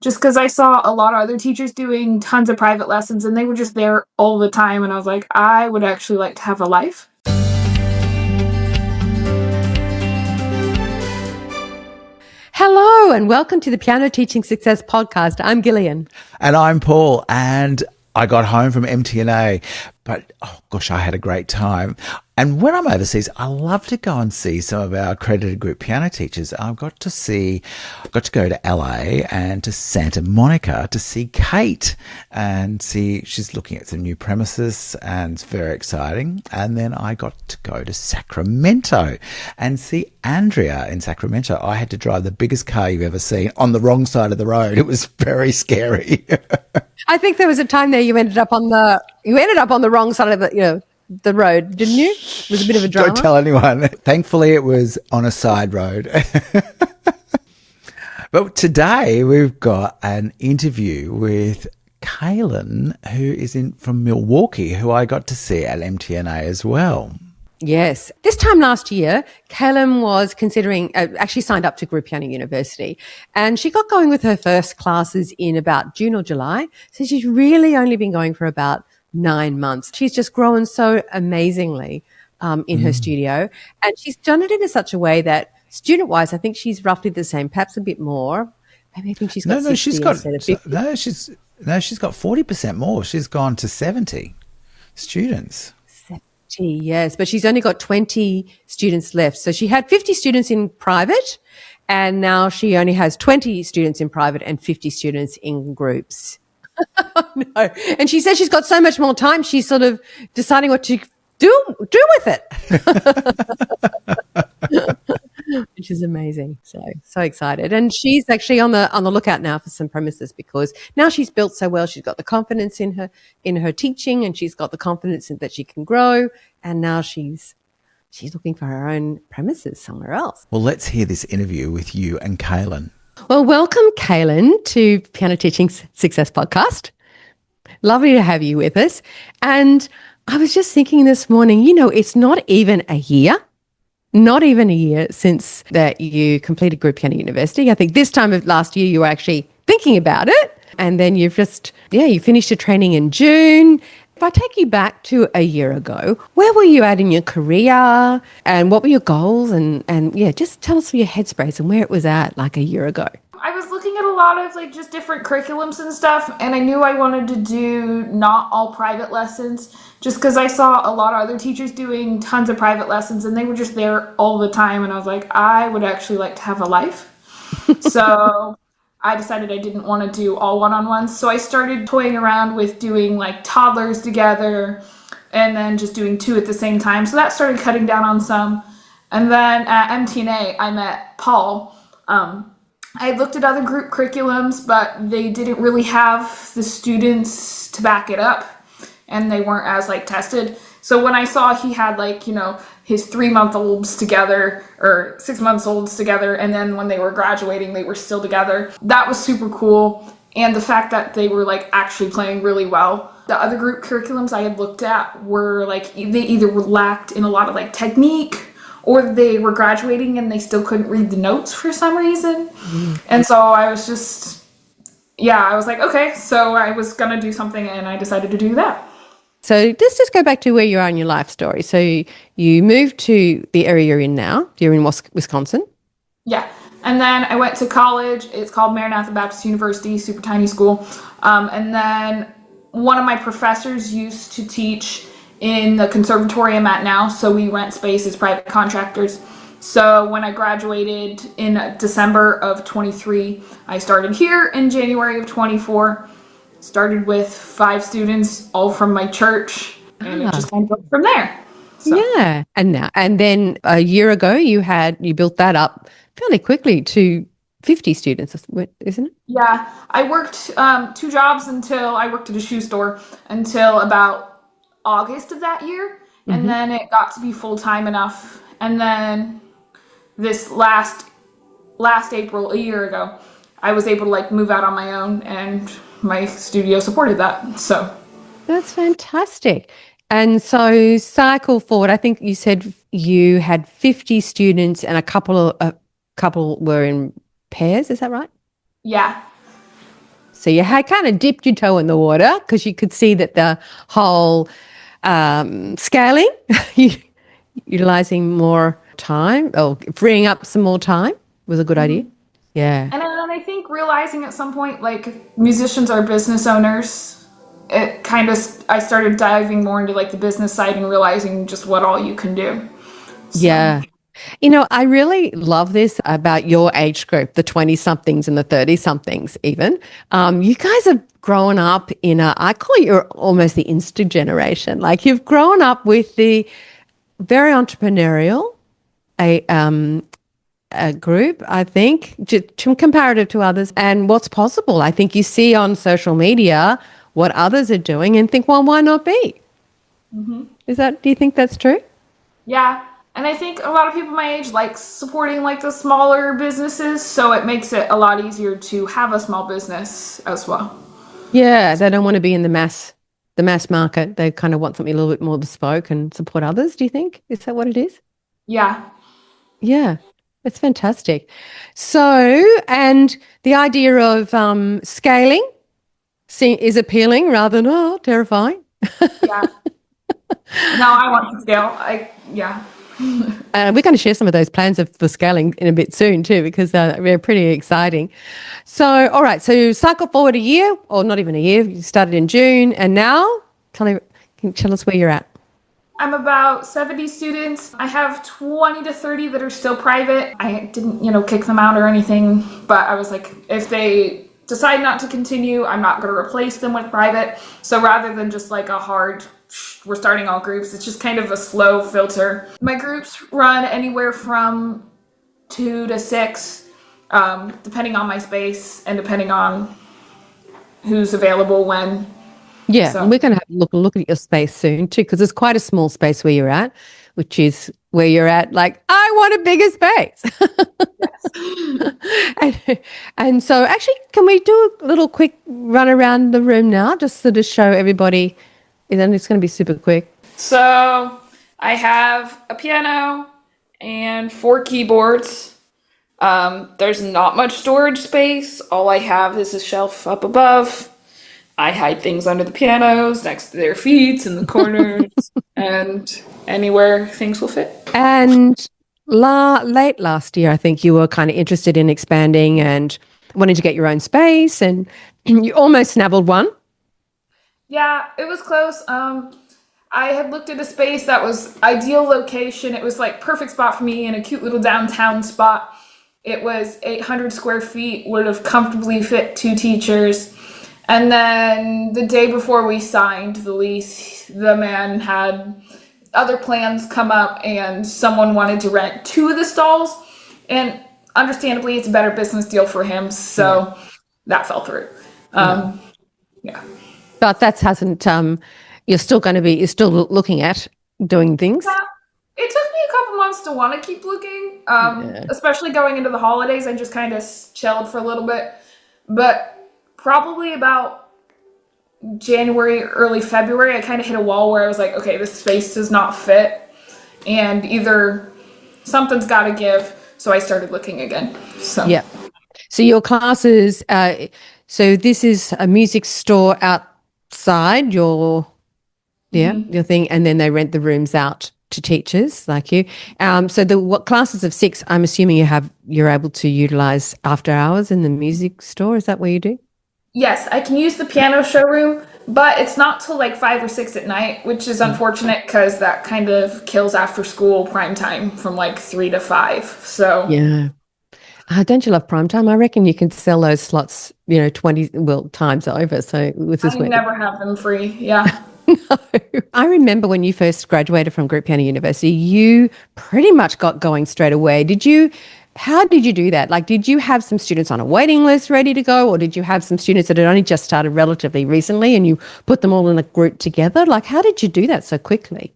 just because I saw a lot of other teachers doing tons of private lessons and they were just there all the time. And I was like, I would actually like to have a life. Hello and welcome to the Piano Teaching Success Podcast. I'm Gillian. And I'm Paul, and I got home from MTNA, but oh gosh, I had a great time. And when I'm overseas, I love to go and see some of our accredited group piano teachers. I've got to go to LA and to Santa Monica to see Kate and see, she's looking at some new premises and it's very exciting. And then I got to go to Sacramento and see Andrea in Sacramento. I had to drive the biggest car you've ever seen on the wrong side of the road. It was very scary. I think there was a time there you ended up on the wrong side of the road, didn't you? It was a bit of a drama. Don't tell anyone. Thankfully, it was on a side road. But today we've got an interview with Caelyn, who is from Milwaukee, who I got to see at MTNA as well. Yes. This time last year, Caelyn was considering, actually signed up to Group Piano University, and she got going with her first classes in about June or July. So she's really only been going for about 9 months. She's just grown so amazingly in her studio, and she's done it in such a way that student-wise, I think she's roughly the same, perhaps a bit more. Maybe I think she's got 60 she's got instead of 50. she's got 40% more. She's gone to 70 students. Yes, but she's only got 20 students left. So she had 50 students in private, and now she only has 20 students in private and 50 students in groups. No. And she says she's got so much more time, she's sort of deciding what to do with it. Which is amazing. So excited. And she's actually on the lookout now for some premises, because now she's built so well, she's got the confidence in her teaching, and she's got the confidence that she can grow, and now she's looking for her own premises somewhere else. Well, let's hear this interview with you and Caelyn. Well, welcome, Caelyn, to Piano Teaching Success Podcast. Lovely to have you with us. And I was just thinking this morning, it's not even a year since that you completed Group Piano University. I think this time of last year you were actually thinking about it. And then you finished your training in June. If I take you back to a year ago, where were you at in your career and what were your goals? And just tell us your headspace and where it was at like a year ago. I was looking at a lot of just different curriculums and stuff, and I knew I wanted to do not all private lessons, just because I saw a lot of other teachers doing tons of private lessons and they were just there all the time, and I was like, I would actually like to have a life. So I decided I didn't want to do all one-on-ones, so I started toying around with doing toddlers together and then just doing 2 at the same time. So that started cutting down on some. And then at MTNA, I met Paul. I had looked at other group curriculums, but they didn't really have the students to back it up, and they weren't as tested. So when I saw he had his 3-month-olds together or 6-month-olds together, and then when they were graduating, they were still together, that was super cool. And the fact that they were actually playing really well. The other group curriculums I had looked at were they either lacked in a lot of technique, or they were graduating and they still couldn't read the notes for some reason. And so I was I was like, okay, so I was going to do something, and I decided to do that. So let's just go back to where you are in your life story. So you moved to the area you're in now. You're in Wisconsin. Yeah. And then I went to college. It's called Maranatha Baptist University, super tiny school. And then one of my professors used to teach in the conservatory I'm at now, so we rent space as private contractors. So when I graduated in December of 23, I started here in January of 24. Started with 5 students, all from my church, and it just kind of went from there. So. Yeah, and then a year ago you built that up fairly quickly to 50 students, isn't it? Yeah, I worked 2 jobs until I worked at a shoe store until about August of that year, and then it got to be full-time enough, and then this last April, a year ago, I was able to move out on my own, and my studio supported that. So that's fantastic. And so cycle forward, I think you said you had 50 students and a couple were in pairs, is that right? Yeah. So you had kind of dipped your toe in the water because you could see that the whole scaling, utilizing more time or freeing up some more time was a good idea. Yeah. And then I think realizing at some point, like, musicians are business owners, it kind of, I started diving more into, like, the business side and realizing just what all you can do. So, Yeah. You know, I really love this about your age group, the 20 somethings and the 30 somethings, even. You guys have grown up in I call you almost the Insta generation. Like you've grown up with the very entrepreneurial, a group, I think, comparative to others, and what's possible. I think you see on social media what others are doing and think, well, why not be? Do you think that's true? yeah. And I think a lot of people my age like supporting, like, the smaller businesses, so it makes it a lot easier to have a small business as well. Yeah, they don't want to be in the mass market. They kind of want something a little bit more bespoke and support others, do you think? Is that what it is? Yeah. Yeah, that's fantastic. So, and the idea of scaling is appealing rather than, oh, terrifying. Yeah. No, I want to scale. Yeah. We're going to share some of those plans for scaling in a bit soon too, because they're pretty exciting. So, all right. So you cycle forward a year, or not even a year. You started in June, and now can you tell us where you're at? I'm about 70 students. I have 20 to 30 that are still private. I didn't, kick them out or anything, but I was like, if they decide not to continue, I'm not going to replace them with private. So rather than just like a hard, we're starting all groups, it's just kind of a slow filter. My groups run anywhere from 2 to 6, depending on my space and depending on who's available when. Yeah, So. and we're going to have a look at your space soon too, because it's quite a small space where you're at, which is where you're at. Like, I want a bigger space. and so, actually, can we do a little quick run around the room now, just to show everybody? And then it's going to be super quick. So I have a piano and 4 keyboards. There's not much storage space. All I have is a shelf up above. I hide things under the pianos, next to their feet, in the corners, and anywhere things will fit. And late last year, I think you were kind of interested in expanding and wanting to get your own space, and you almost snaffled one. Yeah, it was close. I had looked at a space that was ideal location. It was like perfect spot for me in a cute little downtown spot. It was 800 square feet, would have comfortably fit 2 teachers. And then the day before we signed the lease, the man had other plans come up and someone wanted to rent 2 of the stalls. And understandably, it's a better business deal for him. So that fell through. Yeah. But that hasn't, you're still looking at doing things. Yeah. It took me a couple months to want to keep looking, especially going into the holidays. I just kind of chilled for a little bit. But probably about January, early February, I kind of hit a wall where I was like, okay, this space does not fit. And either something's got to give. So I started looking again. So. Yeah. So your classes, so this is a music store outside your thing, and then they rent the rooms out to teachers like you. So what classes of 6, I'm assuming you're able to utilize after hours in the music store. Is that what you do? Yes, I can use the piano showroom, but it's not till like 5 or 6 at night, which is unfortunate because that kind of kills after school prime time from like 3 to 5. So yeah. Don't you love prime time? I reckon you can sell those slots, 20 times over. So I never have them free. Yeah. No. I remember when you first graduated from Group Piano University, you pretty much got going straight away. How did you do that? Like, did you have some students on a waiting list ready to go, or did you have some students that had only just started relatively recently and you put them all in a group together? Like, how did you do that so quickly?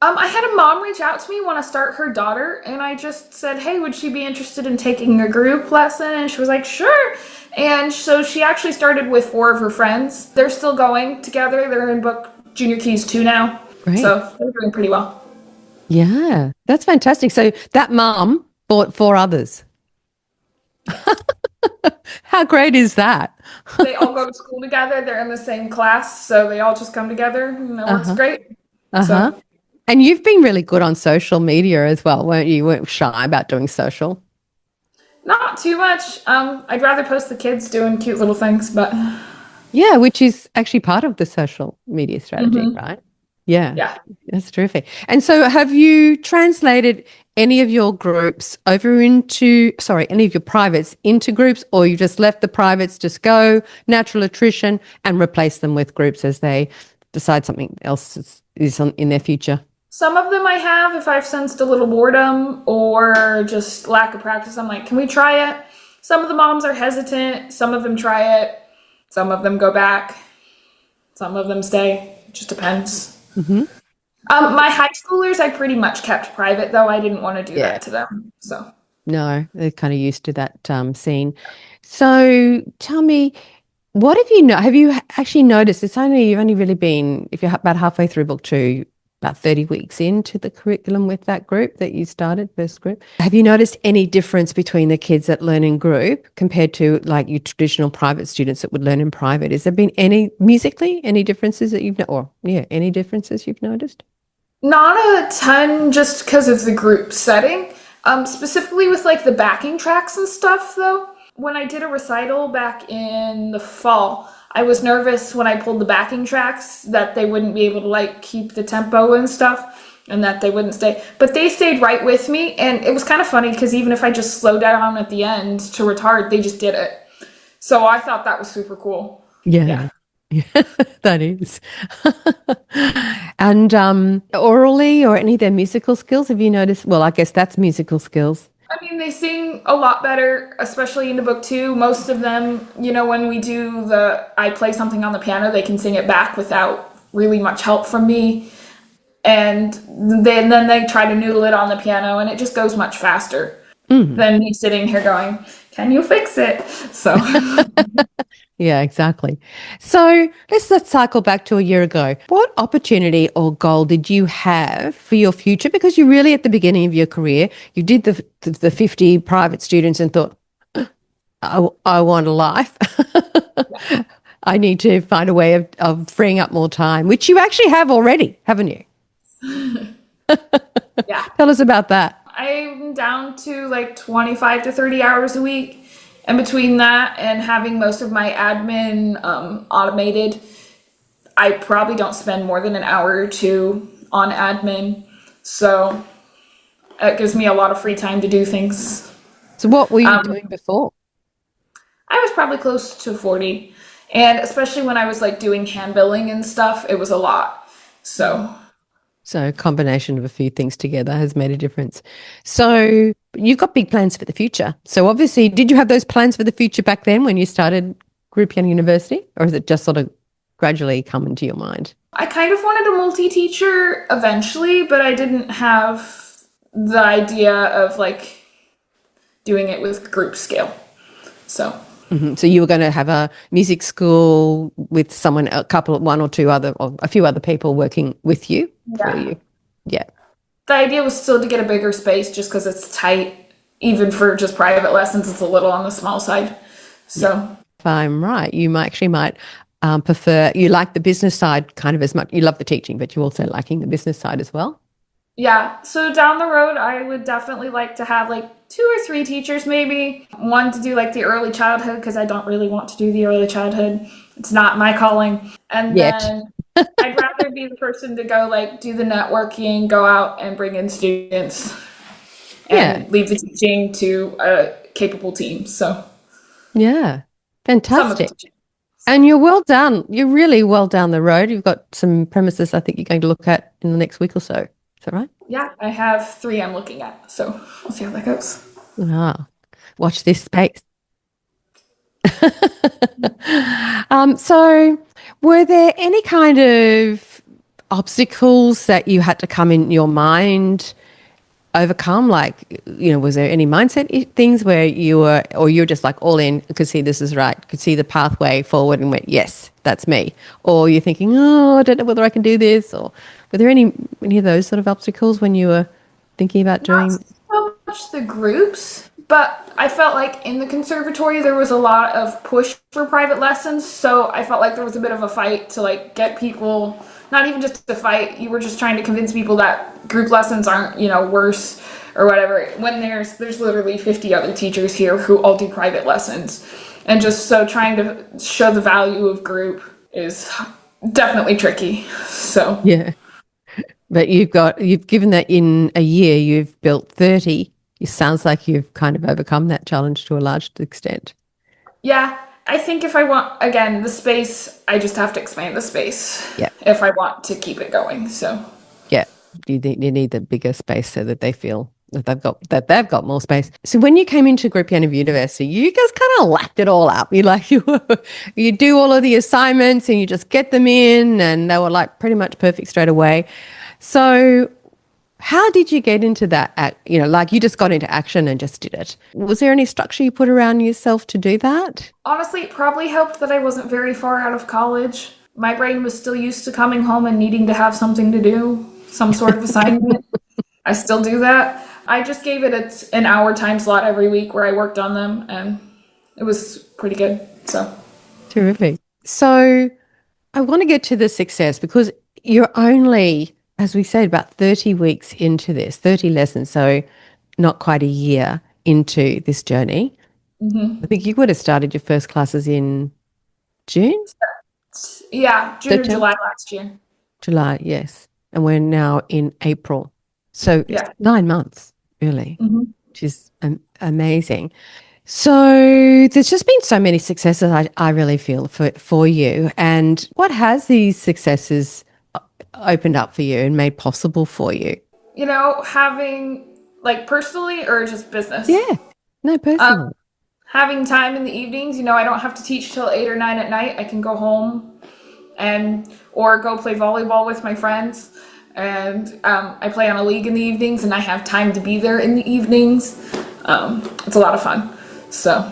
I had a mom reach out to me want to start her daughter, and I just said, hey, would she be interested in taking a group lesson? And she was like, sure. And so she actually started with 4 of her friends. They're still going together. They're in book Junior Keys 2 now. Great. So they're doing pretty well. Yeah, that's fantastic. So that mom bought 4 others. How great is that? They all go to school together. They're in the same class, so they all just come together, and it works Uh-huh. great. Uh-huh. So And you've been really good on social media as well, weren't you? You weren't shy about doing social. not too much. I'd rather post the kids doing cute little things, but Yeah, which is actually part of the social media strategy, mhm, right? Yeah, yeah. that's terrific. And so have you translated any of your groups over into, sorry, any of your privates into groups, or you just left the privates just go, natural attrition, and replace them with groups as they decide something else in their future? Some of them I have, if I've sensed a little boredom or just lack of practice, I'm like, can we try it? Some of the moms are hesitant. Some of them try it. Some of them go back. Some of them stay. It just depends. Hmm. My high schoolers, I pretty much kept private, though. I didn't want to do Yeah. that to them. So, No, they're kind of used to that scene. So tell me, what have you have you actually noticed? You've only really been, if you're about halfway through book two, about 30 weeks into the curriculum with that group that you started, first group. Have you noticed any difference between the kids that learn in group compared to like your traditional private students that would learn in private? Has there been any musically, any differences that any differences you've noticed? not a ton just because of the group setting. Specifically with like the backing tracks and stuff, though. When I did a recital back in the fall, I was nervous when I pulled the backing tracks that they wouldn't be able to like keep the tempo and stuff and that they wouldn't stay. But they stayed right with me, and it was kind of funny because even if I just slowed down at the end to retard, they just did it. So I thought that was super cool. Yeah. Yeah. Yeah, that is. And orally or any of their musical skills, have you noticed? Well, I guess that's musical skills. I mean, they sing a lot better, especially into book two. Most of them, when we do I play something on the piano, they can sing it back without really much help from me. And then they try to noodle it on the piano, and it just goes much faster than me sitting here going, "Can you fix it?" So, Yeah, exactly. So let's cycle back to a year ago. What opportunity or goal did you have for your future? Because you really, at the beginning of your career, you did the 50 private students and thought, I want a life. I need to find a way of freeing up more time, which you actually have already, haven't you? yeah. Tell us about that. I'm down to like 25 to 30 hours a week. And between that and having most of my admin automated, I probably don't spend more than an hour or two on admin. So it gives me a lot of free time to do things. So what were you doing before? I was probably close to 40. And especially when I was like doing hand billing and stuff, it was a lot. So So a combination of a few things together has made a difference. So you've got big plans for the future. So obviously, did you have those plans for the future back then when you started Group Piano University, or has it just sort of gradually come into your mind? I kind of wanted a multi-teacher eventually, but I didn't have the idea of like doing it with group scale. So So you were going to have a music school with one or two other, or a few other people working with you for yeah, you. Yeah. the idea was still to get a bigger space just because it's tight. Even for just private lessons, it's a little on the small side. So If I'm right, you might prefer, you like the business side kind of as much. You love the teaching, but you also liking the business side as well. yeah, so down the road, I would definitely like to have like 2 or 3 teachers, maybe one to do like the early childhood because I don't really want to do the early childhood. It's not my calling. And Yet. then I'd rather be the person to go like do the networking, go out and bring in students, and Yeah. leave the teaching to a capable team. So Yeah. some of the Fantastic. teaching. And you're well done. You're really well down the road. You've got some premises I think you're going to look at in the next week or so. Is that right? Yeah, I have 3 I'm looking at. So we'll see how that goes. Ah, watch this space. So were there any kind of obstacles that you had to come in your mind overcome? Like, was there any mindset things where you're just like all in, could see this is right, could see the pathway forward and went, yes, that's me. Or you're thinking, oh, I don't know whether I can do this. Or were there any of those sort of obstacles when you were thinking about doing? So much the groups, but I felt like in the conservatory there was a lot of push for private lessons, so I felt like there was a bit of a fight to like get people, not even just a fight, you were just trying to convince people that group lessons aren't, worse or whatever, when there's literally 50 other teachers here who all do private lessons. And just so trying to show the value of group is definitely tricky. So Yeah. But you've given that in a year, you've built 30. It sounds like you've kind of overcome that challenge to a large extent. yeah, I think if I want, again, the space, I just have to expand the space Yeah. if I want to keep it going. So Yeah. You need the bigger space so that they feel that they've got more space. So when you came into Group University, you guys kind of lapped it all up. You do all of the assignments and you just get them in, and they were like pretty much perfect straight away. So how did you get into that? Like you just got into action and just did it. Was there any structure you put around yourself to do that? honestly, it probably helped that I wasn't very far out of college. My brain was still used to coming home and needing to have something to do, some sort of assignment. I still do that. I just gave it an hour time slot every week where I worked on them, and it was pretty good. So, Terrific. So I want to get to the success because you're only, as we said, about 30 weeks into this, 30 lessons. So not quite a year into this journey. I think you would have started your first classes in June, yeah, June or September, July last year. July, yes. And we're now in April. So it's Yeah. 9 months, really, Mhm. which is amazing. So there's just been so many successes, I really feel, for you. And what has these successes opened up for you and made possible for you? Having like personally or just business. Yeah, no, Um, personally. having time in the evenings, I don't have to teach till 8 or 9 at night. I can go home or go play volleyball with my friends. And I play on a league in the evenings, and I have time to be there in the evenings. It's a lot of fun. So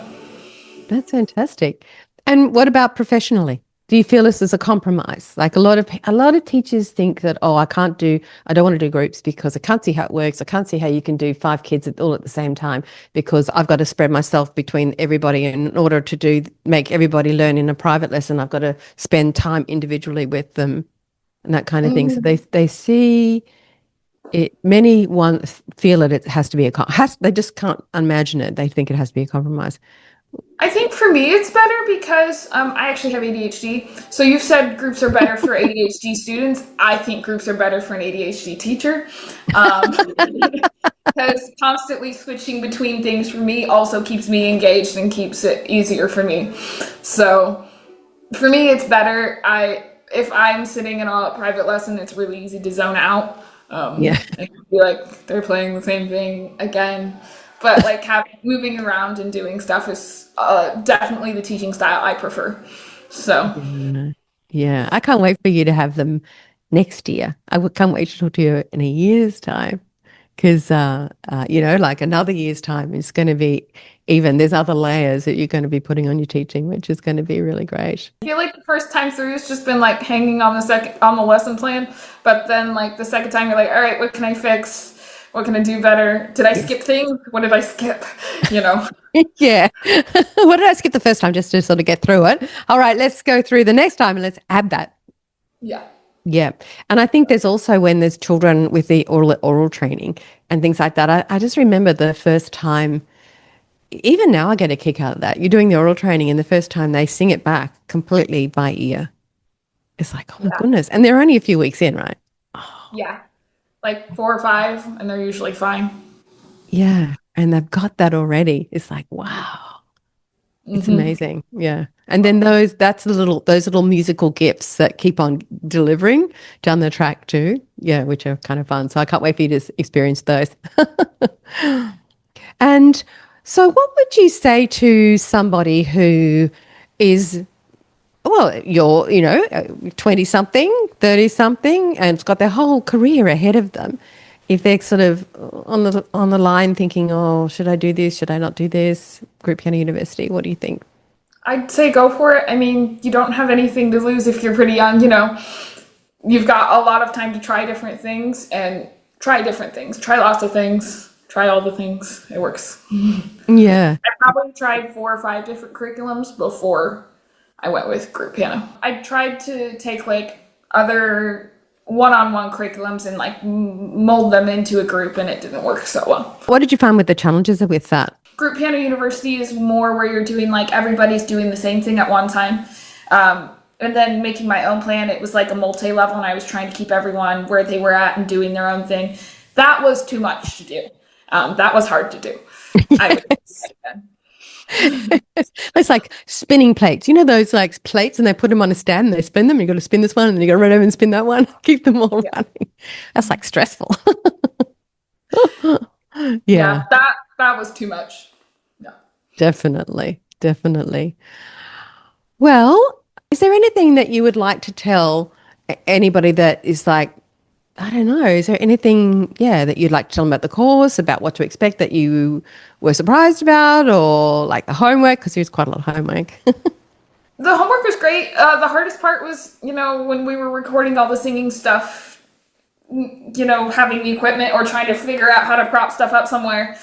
That's fantastic. And what about professionally? Do you feel this is a compromise? Like a lot of teachers think that, oh, I don't want to do groups because I can't see how it works. I can't see how you can do 5 kids all at the same time because I've got to spread myself between everybody. And in order to make everybody learn in a private lesson, I've got to spend time individually with them and that kind of thing. So they see it. Many one feel that it has to be they just can't imagine it. They think it has to be a compromise. I think for me it's better because I actually have ADHD. So you've said groups are better for ADHD students. I think groups are better for an ADHD teacher. Because constantly switching between things for me also keeps me engaged and keeps it easier for me. So for me it's better. If I'm sitting in a private lesson, it's really easy to zone out. Yeah. And be like, they're playing the same thing again. But like moving around and doing stuff is definitely the teaching style I prefer. So Yeah, I can't wait for you to have them next year. Can't wait to talk to you in a year's time because, like another year's time is going to be there's other layers that you're going to be putting on your teaching, which is going to be really great. I feel like the first time through has just been like hanging on the lesson plan, but then like the second time you're like, all right, what can I fix? What can I do better? Did I skip things? What did I skip? Yeah. What did I skip the first time just to sort of get through it? All right, let's go through the next time and let's add that. Yeah. Yeah. And I think there's also when there's children with the oral training and things like that. I just remember the first time, even now I get a kick out of that. You're doing the oral training and the first time they sing it back completely by ear. It's like, oh my goodness. And they're only a few weeks in, right? Yeah. Like 4 or 5, and they're usually fine. Yeah. And they've got that already. It's like, wow. It's amazing. Yeah. And then those little musical gifts that keep on delivering down the track too. Yeah, which are kind of fun. So I can't wait for you to experience those. And so what would you say to somebody who is, well, you're, 20 something, 30 something, and it's got their whole career ahead of them. If they're sort of on the line thinking, oh, should I do this? Should I not do this? Group Piano University, what do you think? I'd say go for it. I mean, you don't have anything to lose if you're pretty young, You've got a lot of time to try different things and try different things. Try lots of things. try all the things. It works. Yeah. I probably tried 4 or 5 different curriculums before I went with group piano. I tried to take like other one-on-one curriculums and like mold them into a group, and it didn't work so well. What did you find with the challenges with that? Group piano university is more where you're doing like everybody's doing the same thing at one time. And then making my own plan, it was like a multi-level, and I was trying to keep everyone where they were at and doing their own thing. That was too much to do. That was hard to do. I would say that. It's like spinning plates. You know those like plates, and they put them on a stand and they spin them. You got to spin this one, and you got to run over and spin that one. Keep them all running. That's like stressful. Yeah, that was too much. No. Definitely. Well, is there anything that you would like to tell anybody that is like, I don't know, is there anything, that you'd like to tell them about the course, about what to expect that you were surprised about, or like the homework, because there's quite a lot of homework? The homework was great. The hardest part was, when we were recording all the singing stuff, having the equipment or trying to figure out how to prop stuff up somewhere.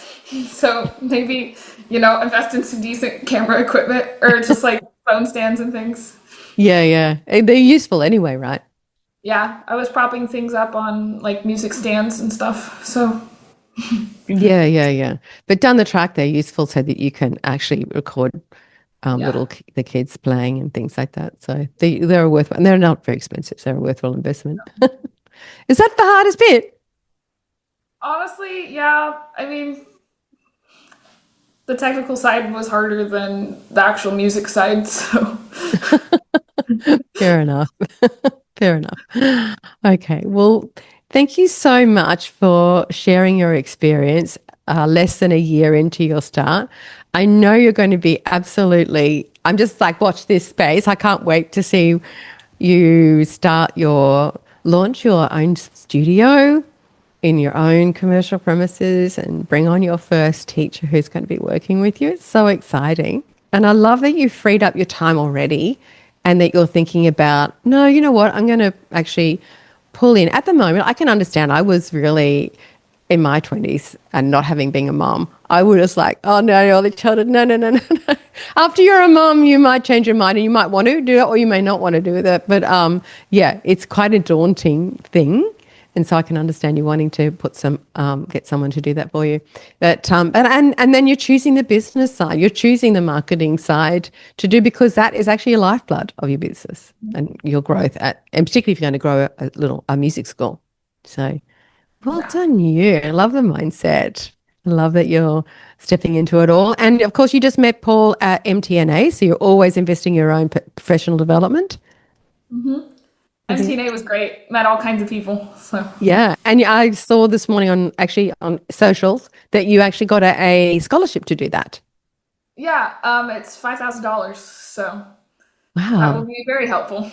So maybe, invest in some decent camera equipment or just like phone stands and things. Yeah. They're useful anyway, right? Yeah, I was propping things up on like music stands and stuff. So Yeah. But down the track, they're useful so that you can actually record the kids playing and things like that. So they're worthwhile, and they're not very expensive. So they're a worthwhile investment. Is that the hardest bit? Honestly, yeah. I mean, the technical side was harder than the actual music side. So Fair enough. Okay. Well, thank you so much for sharing your experience less than a year into your start. I know you're going to be I'm just like, watch this space. I can't wait to see you launch your own studio in your own commercial premises and bring on your first teacher who's going to be working with you. It's so exciting. And I love that you've freed up your time already and that you're thinking about, no, you know what, I'm going to actually pull in. At the moment, I can understand I was really in my 20s and not having been a mom. I would just like, oh no, all the children, no. After you're a mom, you might change your mind and you might want to do it or you may not want to do that. But it's quite a daunting thing. And so I can understand you wanting to get someone to do that for you. But and then you're choosing the business side, you're choosing the marketing side to do, because that is actually a lifeblood of your business and your growth and particularly if you're going to grow a music school. So well done you. I love the mindset. I love that you're stepping into it all. And of course you just met Paul at MTNA, so you're always investing in your own professional development. Mm-hmm. MTNA was great. Met all kinds of people. So yeah, and I saw this morning on socials that you actually got a scholarship to do that. Yeah, it's $5,000. So wow, that will be very helpful.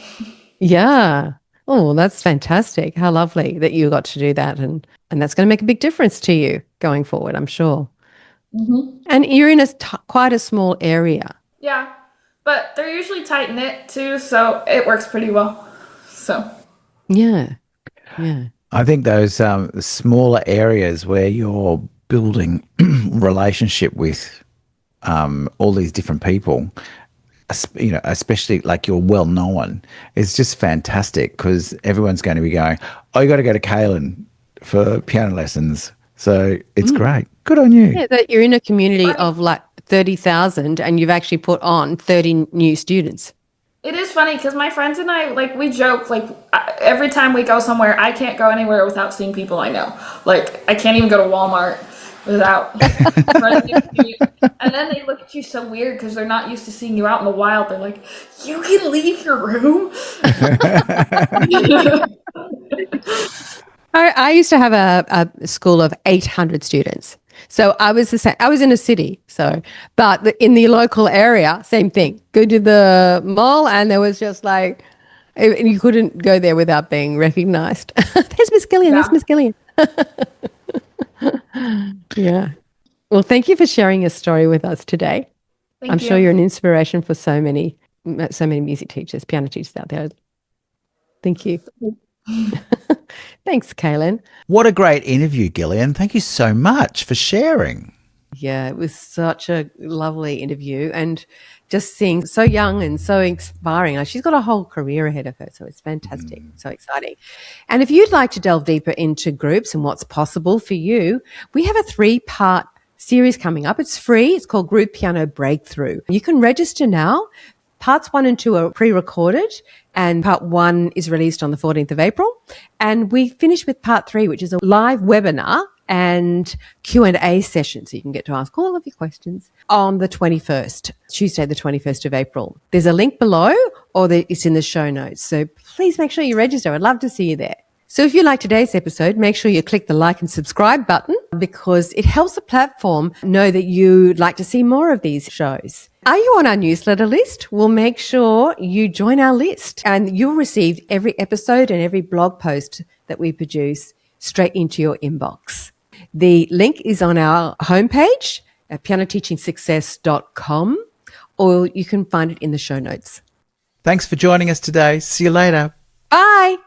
Yeah. Oh, that's fantastic. How lovely that you got to do that, and that's going to make a big difference to you going forward, I'm sure. Mm-hmm. And you're in quite a small area. Yeah, but they're usually tight knit too, so it works pretty well. So yeah. I think those smaller areas where you're building relationship with all these different people, especially like you're well known, is just fantastic because everyone's going to be going, oh, you got to go to Caelyn for piano lessons. So it's great. Good on you. Yeah, that you're in a community of like 30,000 and you've actually put on 30 new students. It is funny because my friends and I, like, we joke, like, every time we go somewhere, I can't go anywhere without seeing people I know. Like, I can't even go to Walmart without running into you. And then they look at you so weird because they're not used to seeing you out in the wild. They're like, you can leave your room? I used to have a school of 800 students. So I was the same. I was in a city, but in the local area, same thing. Go to the mall, and there was just like, you couldn't go there without being recognised. There's Miss Gillian. Yeah. There's Miss Gillian. Yeah. Well, thank you for sharing your story with us today. I'm sure you're an inspiration for so many music teachers, piano teachers out there. Thank you. Thanks, Caelyn. What a great interview, Gillian. Thank you so much for sharing. Yeah, it was such a lovely interview, and just seeing so young and so inspiring. Like, she's got a whole career ahead of her, so it's fantastic, so exciting. And if you'd like to delve deeper into groups and what's possible for you, we have a 3-part series coming up. It's free. It's called Group Piano Breakthrough. You can register now. Parts 1 and 2 are pre-recorded, and part 1 is released on the 14th of April. And we finish with part 3, which is a live webinar and Q&A session. So you can get to ask all of your questions on the 21st, Tuesday, the 21st of April. There's a link below, or it's in the show notes. So please make sure you register. I'd love to see you there. So if you like today's episode, make sure you click the like and subscribe button, because it helps the platform know that you'd like to see more of these shows. Are you on our newsletter list? Well, make sure you join our list, and you'll receive every episode and every blog post that we produce straight into your inbox. The link is on our homepage at pianoteachingsuccess.com, or you can find it in the show notes. Thanks for joining us today. See you later. Bye.